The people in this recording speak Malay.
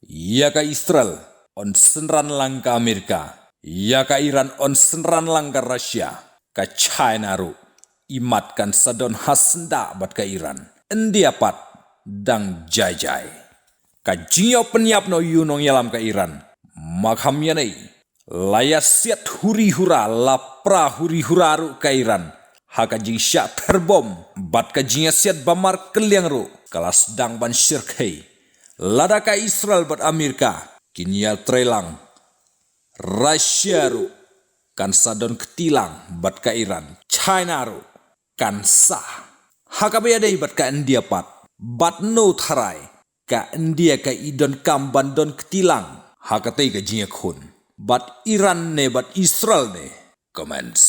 Ya ka Israel on senran lang ka Amerika, ya ka Iran on senran lang ka Russia, ka China ru imat kan sadon hasenda bat ka Iran. India pat dang jai-jai. Ka jinyo penyap no yunong yalam ka Iran. Makham yanai layas siat huri-hura lapra huri-hura ru ka Iran. Haka jing syak terbom bat ka jinya siat bamar keliang ru kalas dang ban syirkai. Lada ka Israel bat Amerika kinyal trelang Russia ru kan sadon ketilang bat ka Iran. China ru kan sah. Haka bayadai bat ka India pat bat no tharai ka India ka idon kam bandon ketilang. Haka tei ka jinya khun bat Iran ne bat Israel ne. Comments.